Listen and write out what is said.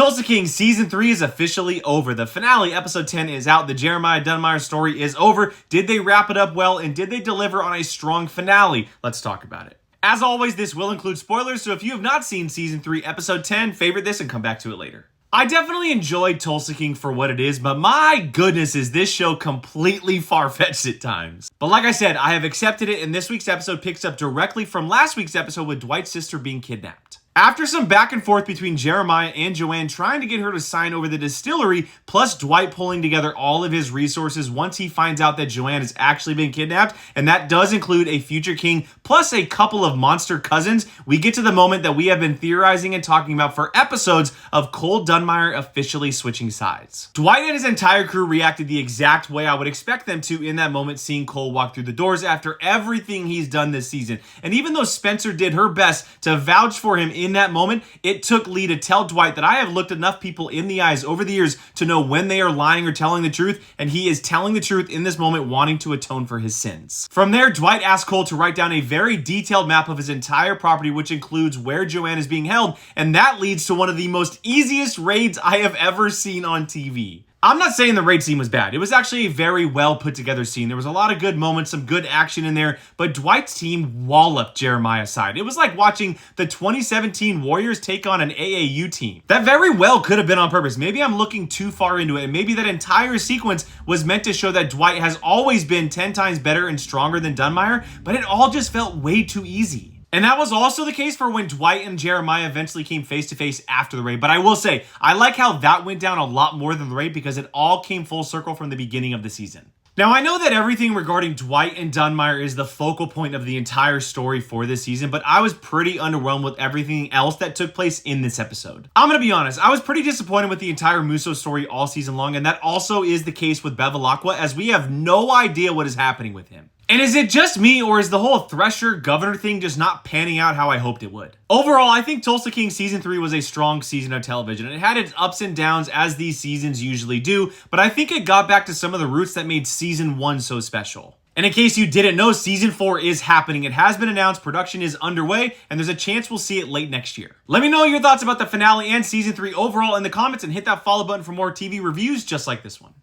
Tulsa King Season 3 is officially over. The finale, Episode 10, is out. The Jeremiah Dunmire story is over. Did they wrap it up well, and did they deliver on a strong finale? Let's talk about it. As always, this will include spoilers, so if you have not seen Season 3, Episode 10, favorite this and come back to it later. I definitely enjoyed Tulsa King for what it is, but my goodness is this show completely far-fetched at times. But like I said, I have accepted it, and this week's episode picks up directly from last week's episode with Dwight's sister being kidnapped. After some back and forth between Jeremiah and Joanne trying to get her to sign over the distillery, plus Dwight pulling together all of his resources once he finds out that Joanne has actually been kidnapped, and that does include a future king plus a couple of monster cousins, we get to the moment that we have been theorizing and talking about for episodes of Cole Dunmire officially switching sides. Dwight and his entire crew reacted the exact way I would expect them to in that moment, seeing Cole walk through the doors after everything he's done this season. And even though Spencer did her best to vouch for him in that moment, it took Lee to tell Dwight that I have looked enough people in the eyes over the years to know when they are lying or telling the truth, and he is telling the truth in this moment, wanting to atone for his sins. From there, Dwight asked Cole to write down a very detailed map of his entire property, which includes where Joanne is being held, and that leads to one of the most easiest raids I have ever seen on TV. I'm not saying the raid scene was bad. It was actually a very well put together scene. There was a lot of good moments, some good action in there, but Dwight's team walloped Jeremiah's side. It was like watching the 2017 Warriors take on an AAU team. That very well could have been on purpose. Maybe I'm looking too far into it, and maybe that entire sequence was meant to show that Dwight has always been 10 times better and stronger than Dunmire, but it all just felt way too easy. And that was also the case for when Dwight and Jeremiah eventually came face to face after the raid. But I will say, I like how that went down a lot more than the raid because it all came full circle from the beginning of the season. Now, I know that everything regarding Dwight and Dunmire is the focal point of the entire story for this season, but I was pretty underwhelmed with everything else that took place in this episode. I'm gonna be honest, I was pretty disappointed with the entire Musso story all season long, and that also is the case with Bevilacqua, as we have no idea what is happening with him. And is it just me, or is the whole Thresher Governor thing just not panning out how I hoped it would? Overall, I think Tulsa King Season 3 was a strong season of television. It had its ups and downs, as these seasons usually do, but I think it got back to some of the roots that made Season 1 so special. And in case you didn't know, Season 4 is happening. It has been announced, production is underway, and there's a chance we'll see it late next year. Let me know your thoughts about the finale and Season 3 overall in the comments, and hit that follow button for more TV reviews just like this one.